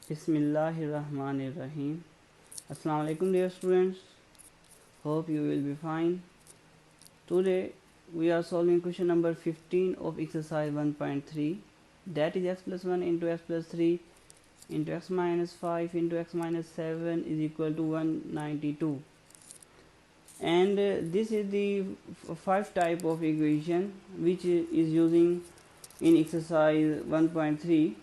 Bismillahirrahmanirrahim. Assalamu alaikum dear students. Hope you will be fine. Today we are solving question number 15 of exercise 1.3, that is x plus 1 into x plus 3 into x minus 5 into x minus 7 is equal to 192. And this is the 5 type of equation which is using in exercise 1.3,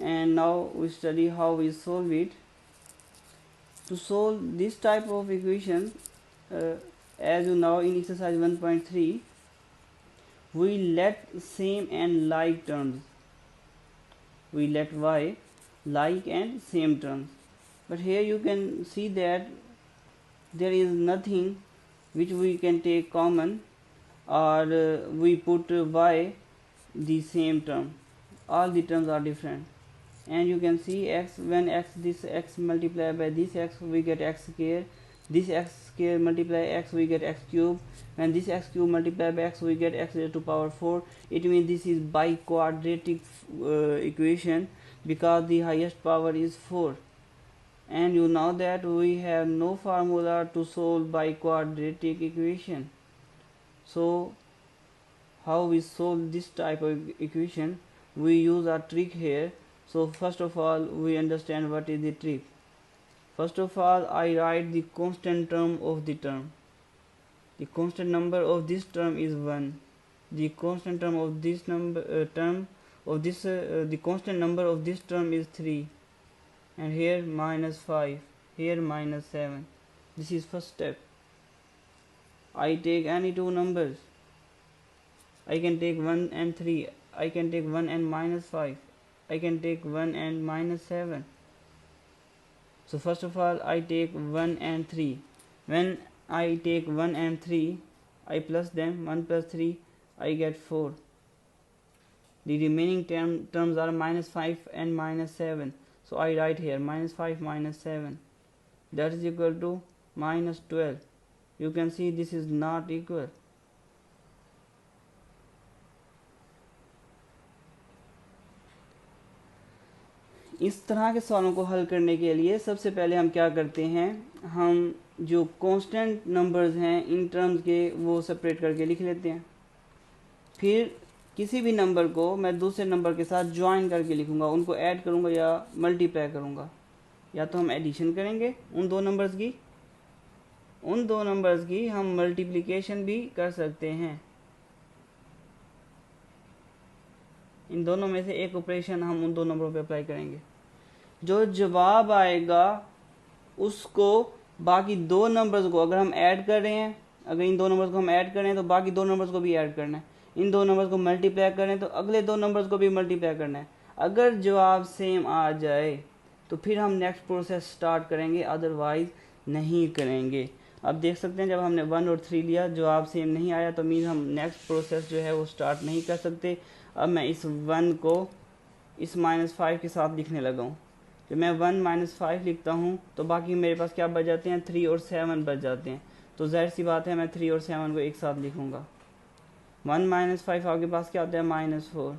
and now we study how we solve it. To solve this type of equation, as you know, in exercise 1.3 we let same and like terms, we let y like and same terms, but here you can see that there is nothing which we can take common, or we put y the same term, all the terms are different. And you can see x, when this x multiplied by this x we get x square, this x square multiply x we get x cube, when this x cube multiplied by x we get x raised to power 4. It means this is biquadratic equation because the highest power is 4. And you know that we have no formula to solve biquadratic equation. So how we solve this type of equation? We use a trick here. So first of all we understand what is the trick. First of all, I write the constant term of the term. The constant number of this term is 1. The constant term of this the constant number of this term is 3. And here minus 5, here minus 7. This is first step. I take any two numbers. I can take 1 and 3. I can take 1 and minus 5. I can take 1 and minus 7. So first of all I take 1 and 3. When I take 1 and 3, I plus them. 1 plus 3, I get 4. The remaining terms are minus 5 and minus 7. So I write here minus 5 minus 7. That is equal to minus 12. You can see this is not equal. इस तरह के सवालों को हल करने के लिए सबसे पहले हम क्या करते हैं, हम जो कांस्टेंट नंबर्स हैं इन टर्म्स के वो सेपरेट करके लिख लेते हैं. फिर किसी भी नंबर को मैं दूसरे नंबर के साथ ज्वाइन करके लिखूंगा, उनको ऐड करूंगा या मल्टीप्लाई करूंगा. या तो हम एडिशन करेंगे उन दो नंबर्स की हम मल्टीप्लिकेशन भी कर सकते हैं. इन दोनों में से एक ऑपरेशन हम उन दो नंबरों पे अप्लाई करेंगे. जो जवाब आएगा उसको बाकी दो नंबर्स को अगर हम ऐड कर रहे हैं, अगर इन दो नंबर्स को हम ऐड कर रहे हैं तो बाकी दो नंबर्स को भी ऐड करना है. इन दो नंबर्स को मल्टीप्लाई कर रहे हैं तो अगले दो नंबर्स को भी मल्टीप्लाई करना है. अगर जवाब सेम आ जाए तो फिर हम नेक्स्ट प्रोसेस स्टार्ट करेंगे, अदरवाइज नहीं करेंगे. अब देख सकते हैं जब हमने 1 और 3 लिया, जवाब सेम नहीं आया तो मीन हम नेक्स्ट प्रोसेस जो है वो स्टार्ट नहीं कर सकते. अब मैं इस 1 को इस माइनस 5 के साथ लिखने लगा हूँ. जब मैं 1 माइनस 5 लिखता हूँ तो बाकी मेरे पास क्या बच जाते हैं, 3 और 7 बच जाते हैं. तो जाहिर सी बात है मैं 3 और 7 को एक साथ लिखूँगा. 1 माइनस 5 आपके पास क्या होता है, माइनस 4.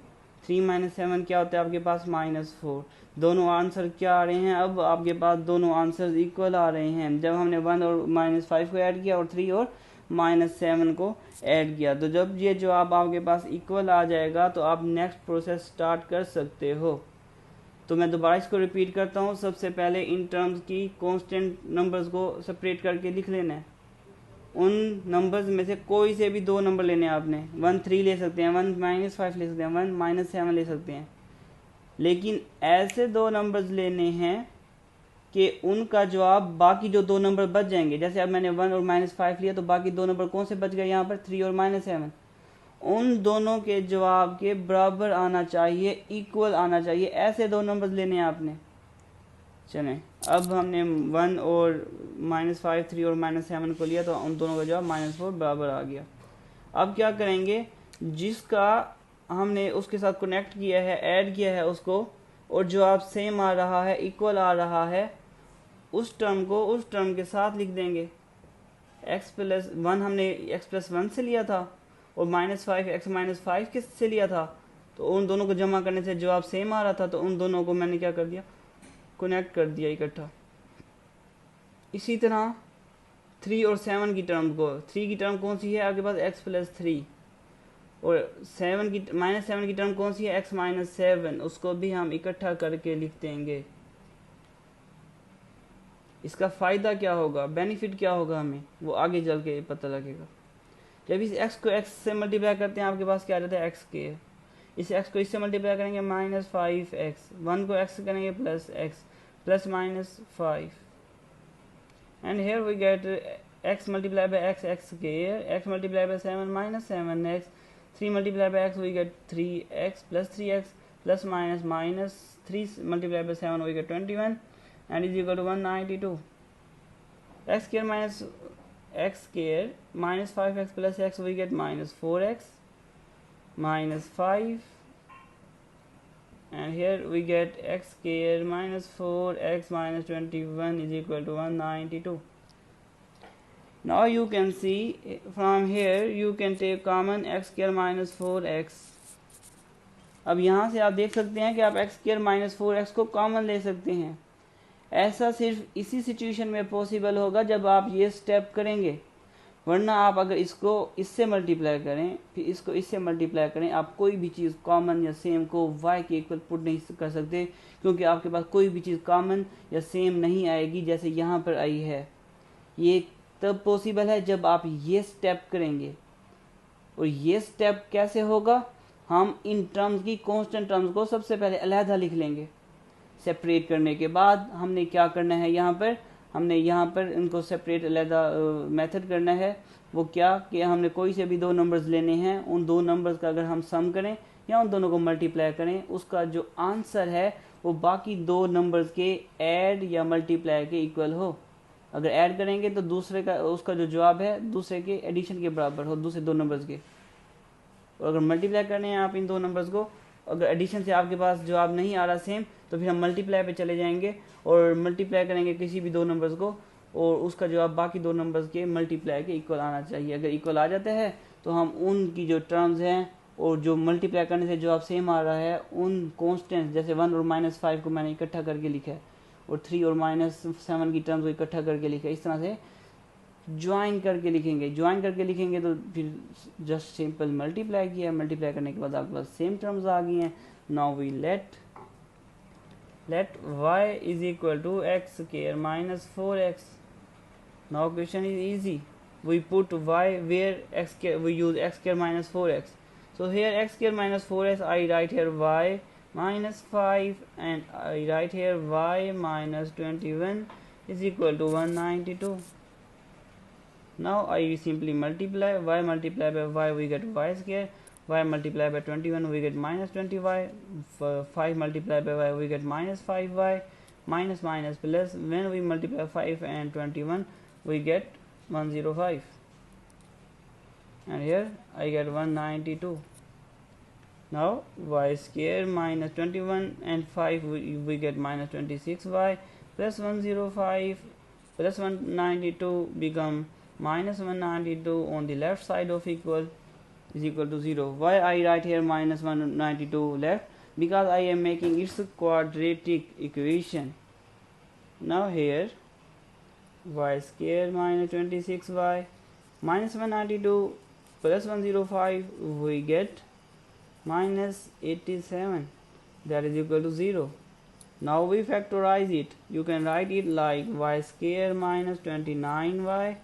3 माइनस 7 क्या होता है आपके पास, माइनस 4. दोनों आंसर क्या आ रहे हैं, अब आपके पास दोनों आंसर इक्वल आ रहे हैं. जब हमने 1 और माइनस 5 को ऐड किया और 3 और माइनस 7 को ऐड किया, तो जब ये जवाब आपके पास इक्वल आ जाएगा तो आप नेक्स्ट प्रोसेस स्टार्ट कर सकते हो. तो मैं दोबारा इसको रिपीट करता हूँ. सबसे पहले इन टर्म्स की कांस्टेंट नंबर्स को सेपरेट करके लिख लेना है. उन नंबर्स में से कोई से भी दो नंबर लेने हैं आपने. 1 3 ले सकते हैं, 1 माइनस 5 ले सकते हैं, 1 माइनस 7 ले सकते हैं. लेकिन ऐसे दो नंबर्स लेने हैं कि उनका जवाब बाकी जो दो नंबर बच जाएंगे. जैसे अब मैंने 1 और माइनस 5 लिया तो बाकी दो नंबर कौन से बच गए यहाँ पर, 3 और माइनस 7. उन दोनों के जवाब के बराबर आना चाहिए, इक्वल आना चाहिए. ऐसे दो नंबर्स लेने हैं आपने. चलें, अब हमने 1 और माइनस 5, 3 और माइनस 7 को लिया तो उन दोनों का जवाब माइनस 4 बराबर आ गया. अब क्या करेंगे, जिसका हमने उसके साथ कनेक्ट किया है, ऐड किया है उसको, और जवाब सेम आ रहा है, इक्वल आ रहा है, उस टर्म को उस टर्म के साथ लिख देंगे. x प्लस 1 हमने x प्लस 1 से लिया था और माइनस 5 x माइनस 5 किस से लिया था, तो उन दोनों को जमा करने से जवाब सेम आ रहा था. तो उन दोनों को मैंने क्या कर दिया, कनेक्ट कर दिया इकट्ठा। इसी तरह 3 और 7 की टर्म को, 3 की टर्म कौन सी है आपके पास x प्लस 3, और 7 की माइनस 7 की टर्म कौन सी है x माइनस 7, उसको भी हम इकट्ठा करके लिख देंगे। इसका फ़ायदा क्या होगा, बेनिफिट क्या होगा हमें, वो आगे चल के पता लगेगा। जब इस x को x से मल्टीप्लाई करते हैं आपके पास क्या आ जाता है x के, इस x को इससे मल्टीप्लाई करेंगे माइनस 5x, 1 को x से करेंगे plus x, plus minus 5, and here we get x multiply by x, x square, x multiply by 7 minus 7x, 3 multiply by x we get 3x plus 3x plus minus minus 3 multiply by 7 we get 21 and is equal to 192. X square minus 5x plus x we get minus 4x minus 5, and here we get x square minus 4x minus 21 is equal to 192. Now you can see from here you can take common x square minus 4x. अब यहाँ से आप देख सकते हैं कि आप x square minus 4x को कॉमन ले सकते हैं। ऐसा सिर्फ इसी सिचुएशन में पॉसिबल होगा जब आप ये स्टेप करेंगे, वरना आप अगर इसको इससे मल्टीप्लाई करें फिर इसको इससे मल्टीप्लाई करें, आप कोई भी चीज़ कॉमन या सेम को y के इक्वल पुट नहीं कर सकते, क्योंकि आपके पास कोई भी चीज़ कॉमन या सेम नहीं आएगी जैसे यहाँ पर आई है। ये तब पॉसिबल है जब आप ये स्टेप करेंगे। और ये स्टेप कैसे होगा, हम इन टर्म्स की कॉन्स्टेंट टर्म्स को सबसे पहले अलहदा लिख लेंगे। सेपरेट करने के बाद हमने क्या करना है, हमने यहाँ पर इनको सेपरेट अलहदा मेथड करना है। वो क्या कि हमने कोई से भी दो नंबर्स लेने हैं, उन दो नंबर्स का अगर हम सम करें या उन दोनों को मल्टीप्लाई करें, उसका जो आंसर है वो बाकी दो नंबर्स के ऐड या मल्टीप्लाई के इक्वल हो। अगर ऐड करेंगे तो दूसरे का उसका जो जवाब है दूसरे के एडिशन के बराबर हो, दूसरे दो नंबर्स के। और अगर मल्टीप्लाई करने हैं आप इन दो नंबर्स को, अगर एडिशन से आपके पास जवाब नहीं आ रहा सेम, तो फिर हम मल्टीप्लाई पे चले जाएंगे और मल्टीप्लाई करेंगे किसी भी दो नंबर्स को, और उसका जवाब बाकी दो नंबर्स के मल्टीप्लाई के इक्वल आना चाहिए। अगर इक्वल आ जाता है तो हम उनकी जो टर्म्स हैं और जो मल्टीप्लाई करने से जवाब सेम आ रहा है उन कॉन्स्टेंट्स, जैसे 1 और माइनस 5 को मैंने इकट्ठा करके लिखा है और 3 और माइनस 7 की टर्म्स को इकट्ठा करके लिखा है, इस तरह से ज्वाइन करके लिखेंगे। ज्वाइन करके लिखेंगे तो फिर जस्ट सिंपल मल्टीप्लाई किया, मल्टीप्लाई करने के बाद आपके पास सेम टर्म्स आ गई हैं। Now we let y is equal to x square minus 4x. Now question is easy. We put y where x square, we use x square minus 4x. So here x square minus 4x, I write here y minus 5 and I write here y minus 21 is equal to 192. Now I simply multiply y multiplied by y, we get y square, y multiplied by 21 we get minus 20y, 5 multiplied by y we get minus 5y, minus minus plus, when we multiply 5 and 21 we get 105, and here I get 192. Now y square minus 21 and 5 we get minus 26y plus 105 plus 192 become minus 192 on the left side of equal is equal to 0. Why I write here minus 192 left? Because I am making its quadratic equation. Now here y square minus 26y minus 192 plus 105 we get minus 87, that is equal to 0. Now we factorize it. You can write it like y square minus 29y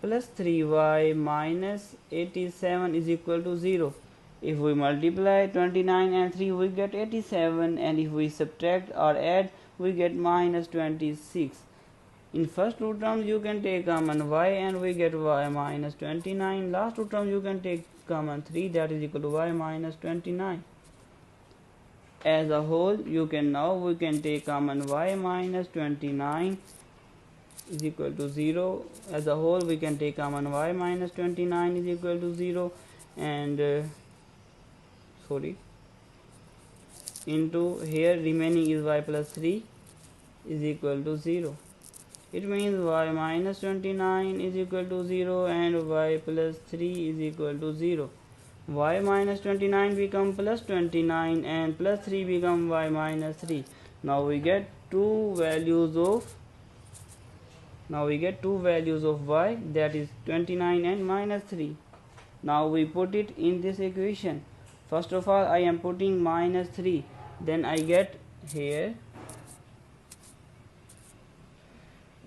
plus 3y minus 87 is equal to 0. If we multiply 29 and 3 we get 87, and if we subtract or add we get minus 26. In first two terms you can take common y and we get y minus 29. Last two terms you can take common 3, that is equal to y minus 29. As a whole you can now we can take common y minus 29 is equal to 0. As a whole we can take common y minus 29 is equal to 0, and into here remaining is y plus 3 is equal to 0. It means y minus 29 is equal to 0 and y plus 3 is equal to 0. Y minus 29 become plus 29 and plus 3 become y minus 3. Now we get two values of y, that is 29 and minus 3. Now we put it in this equation. First of all, I am putting minus 3, then I get here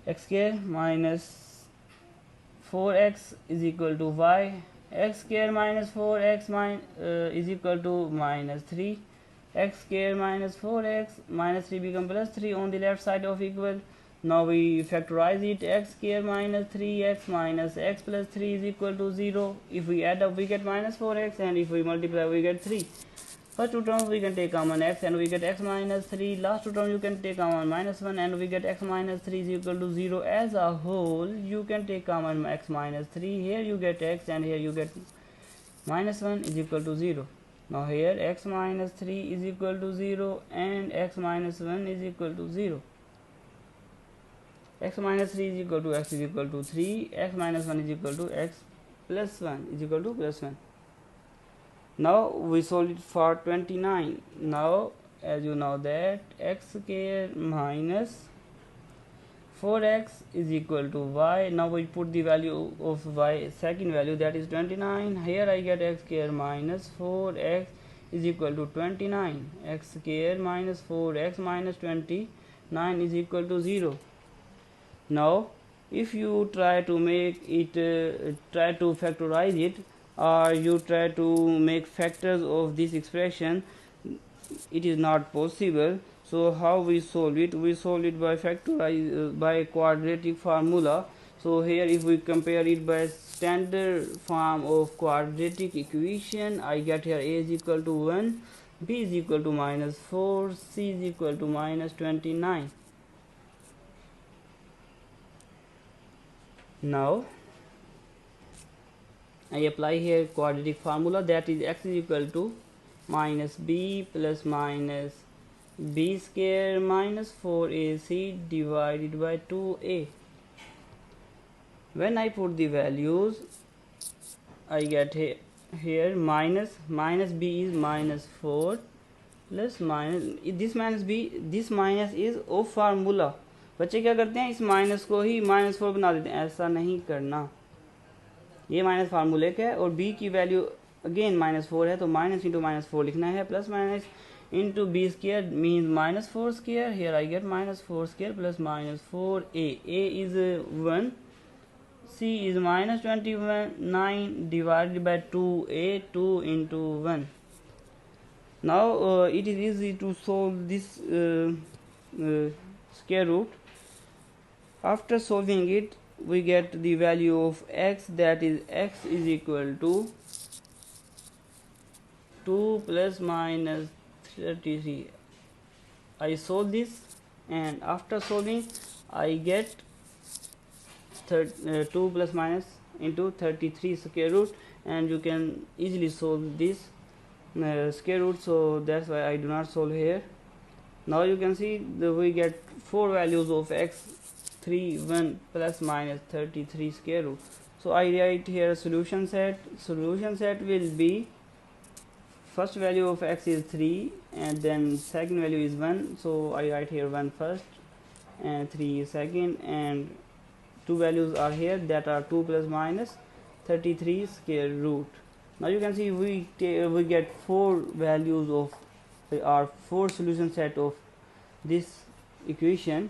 x square minus 4x is equal to y, x square minus 4x is equal to minus 3, x square minus 4x minus 3 become plus 3 on the left side of equal. Now we factorize it, x square minus 3x minus x plus 3 is equal to 0. If we add up we get minus 4x, and if we multiply we get 3. First two terms we can take common x and we get x minus 3. Last two terms you can take common minus 1 and we get x minus 3 is equal to 0. As a whole you can take common x minus 3. Here you get x and here you get minus 1 is equal to 0. Now here x minus 3 is equal to 0 and x minus 1 is equal to 0. X minus 3 is equal to x is equal to 3. X minus 1 is equal to x plus 1 is equal to plus 1. Now we solve it for 29. Now as you know that x square minus 4x is equal to y. Now we put the value of y, second value, that is 29. Here I get x square minus 4x is equal to 29. X square minus 4x minus 29 is equal to 0. Now if you try to make it try to factorize it, or you try to make factors of this expression, it is not possible. So how we solve it? We solve it by factorize by quadratic formula. So here if we compare it by standard form of quadratic equation, I get here a is equal to 1, b is equal to minus 4, c is equal to minus 29. Now I apply here quadratic formula, that is x is equal to minus b plus minus b square minus 4ac divided by 2a. When I put the values, I get here minus b is minus 4 plus minus this minus b, this minus is of formula. बच्चे क्या करते हैं, इस minus को ही minus 4 बना देते हैं. ऐसा नहीं करना, ये माइनस फार्मूले का है और b की वैल्यू अगेन माइनस 4 है, तो माइनस इंटू माइनस 4 लिखना है. Plus minus into b square means minus 4 square. Here I get minus 4 square plus minus 4a. a is 1, c is minus 29 divided by 2a, 2 into 1. Now it is easy to solve this square root. After solving it, we get the value of x, that is x is equal to 2 plus minus 33. I solve this, and after solving I get 2 plus minus into 33 square root, and you can easily solve this square root, so that's why I do not solve here. Now you can see we get 4 values of x, 3, 1 plus minus 33 square root. So I write here solution set. Solution set will be, first value of x is 3 and then second value is 1, so I write here 1 first and 3 is second, and two values are here, that are 2 plus minus 33 square root. Now you can see we get 4 values of or 4 solution set of this equation.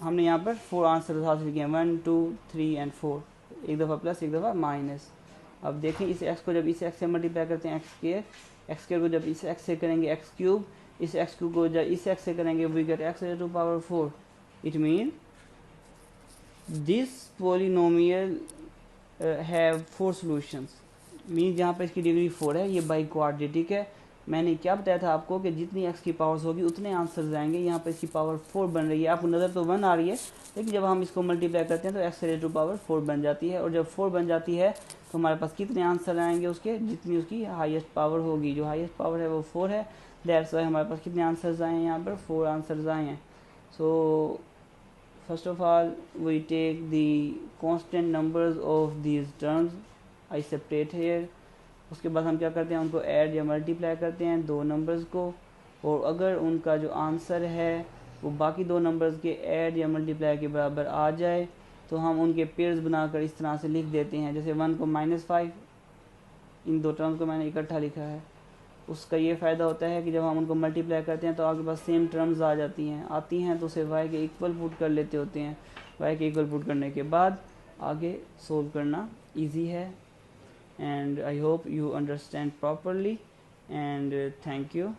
हमने यहाँ पर 4 answer हासिल किए, 1, 2, 3 and 4. एक दफ़ा plus एक दफ़ा minus. अब देखें इस x को जब इस x से मल्टीप्लाई करते हैं x स्क्वायर को जब इस x से करेंगे x क्यूब, इस x क्यूब को जब इस x से करेंगे we get x to power 4. It mean this polynomial have 4 solutions. Mean जहाँ पर इसकी डिग्री 4 है, ये बाई क्वाड्रेटिक है. मैंने क्या बताया था आपको कि जितनी x की पावर्स होगी उतने आंसर्स आएंगे. यहाँ पर इसकी पावर 4 बन रही है, आपको नज़र तो 1 आ रही है, लेकिन जब हम इसको मल्टीप्लाई करते हैं तो x टू पावर 4 बन जाती है. और जब 4 बन जाती है तो हमारे पास कितने आंसर आएंगे उसके, जितनी उसकी हाईएस्ट पावर होगी. जो हाईएस्ट पावर है वो 4 है, दैट्स वाई हमारे पास कितने आंसर्स आए हैं, यहाँ पर 4 आंसर्स आए हैं. So first of all we take the constant numbers of these terms, I separate here. उसके बाद हम क्या करते हैं, उनको ऐड या मल्टीप्लाई करते हैं दो नंबर्स को. और अगर उनका जो आंसर है वो बाकी दो नंबर्स के ऐड या मल्टीप्लाई के बराबर आ जाए तो हम उनके पेयर्स बनाकर इस तरह से लिख देते हैं। जैसे 1 को -5, इन दो टर्म्स को मैंने इकट्ठा लिखा है। उसका ये फ़ायदा होता है कि जब हम उनको मल्टीप्लाई करते हैं तो आपके पास सेम टर्म्स आती हैं तो उसे y के इक्वल पुट कर लेते होते हैं। y के इक्वल पुट करने के बाद आगे सोल्व करना इजी है। And I hope you understand properly and thank you.